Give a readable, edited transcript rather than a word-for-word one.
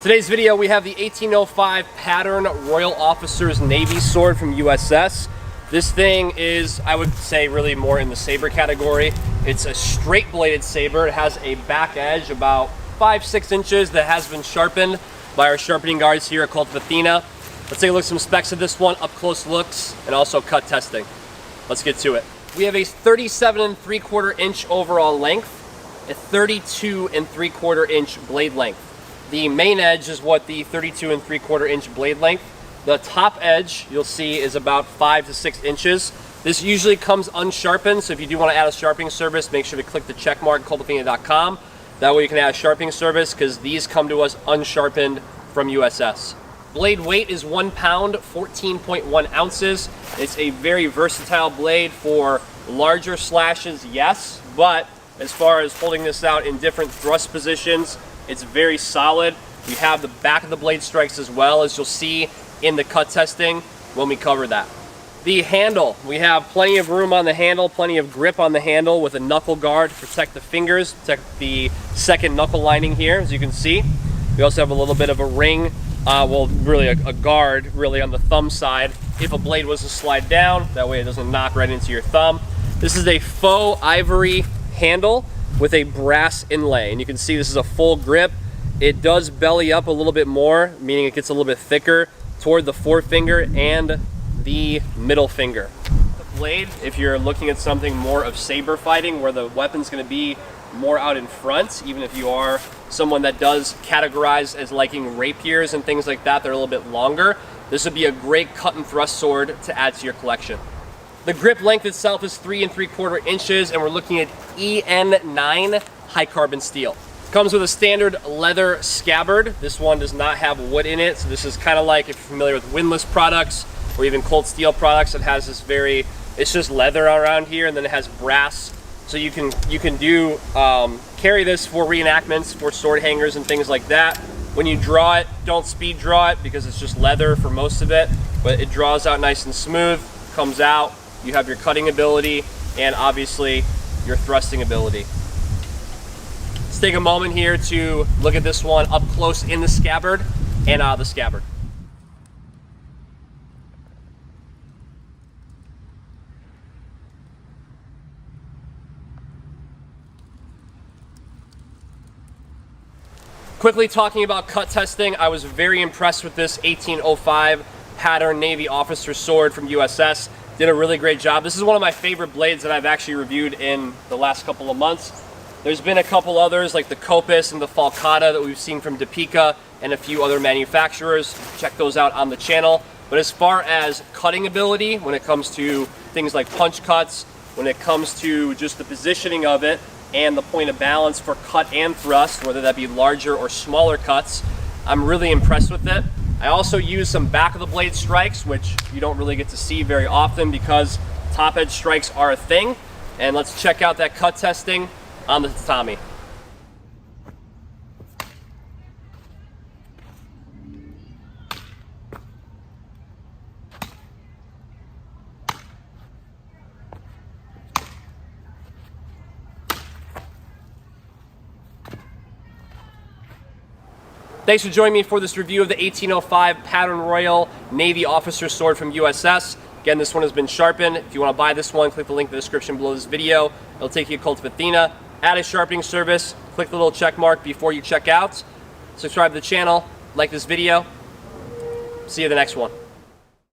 Today's video, we have the 1805 pattern Royal Officers Navy sword from USS. This thing is, I would say, really more in the saber category. It's a straight bladed saber. It has a back edge about 5-6 inches that has been sharpened by our sharpening guards here at Kult Athena. Let's take a look at some specs of this one, up close looks, and also cut testing. Let's get to it. We have a 37 3/4 inch overall length, a 32 3/4 inch blade length. The main edge is what the 32 3/4 inch blade length. The top edge, you'll see, is about 5 to 6 inches. This usually comes unsharpened, so if you do want to add a sharpening service, make sure to click the check mark kultathena.com. That way you can add a sharpening service, because these come to us unsharpened from USS. Blade weight is 1 pound, 14.1 ounces. It's a very versatile blade for larger slashes, yes, but as far as holding this out in different thrust positions, it's very solid. We have the back of the blade strikes as well, as you'll see in the cut testing when we cover that. The handle, we have plenty of room on the handle, plenty of grip on the handle with a knuckle guard to protect the fingers, protect the second knuckle lining here, as you can see. We also have a little bit of a ring, well, really a guard really on the thumb side if a blade was to slide down, that way it doesn't knock right into your thumb. This is a faux ivory handle with a brass inlay, and you can see this is a full grip. It does belly up a little bit more, meaning it gets a little bit thicker toward the forefinger and the middle finger. The blade, if you're looking at something more of saber fighting where the weapon's going to be more out in front, even if you are someone that does categorize as liking rapiers and things like that, they're a little bit longer, this would be a great cut and thrust sword to add to your collection. The grip length itself is 3 3/4 inches, and we're looking at EN9 high carbon steel. Comes with a standard leather scabbard. This one does not have wood in it, so this is kind of like if you're familiar with windlass products or even Kult steel products. It has this it's just leather around here, and then it has brass. So you can do carry this for reenactments, for sword hangers and things like that. When you draw it, don't speed draw it because it's just leather for most of it, but it draws out nice and smooth, comes out. You have your cutting ability and obviously your thrusting ability. Let's take a moment here to look at this one up close in the scabbard and out of the scabbard. Quickly talking about cut testing, I was very impressed with this 1805 pattern Navy officer sword from USS. Did a really great job. This is one of my favorite blades that I've actually reviewed in the last couple of months. There's been a couple others like the Copus and the Falcata that we've seen from Topeka and a few other manufacturers. Check those out on the channel. But as far as cutting ability, when it comes to things like punch cuts, when it comes to just the positioning of it and the point of balance for cut and thrust, whether that be larger or smaller cuts, I'm really impressed with it. I also use some back of the blade strikes, which you don't really get to see very often because top edge strikes are a thing. And let's check out that cut testing on the tatami. Thanks for joining me for this review of the 1805 Pattern Royal Navy Officer Sword from USS. Again, this one has been sharpened. If you want to buy this one, click the link in the description below this video. It'll take you to Kult Athena. Add a sharpening service, click the little check mark before you check out. Subscribe to the channel, like this video. See you in the next one.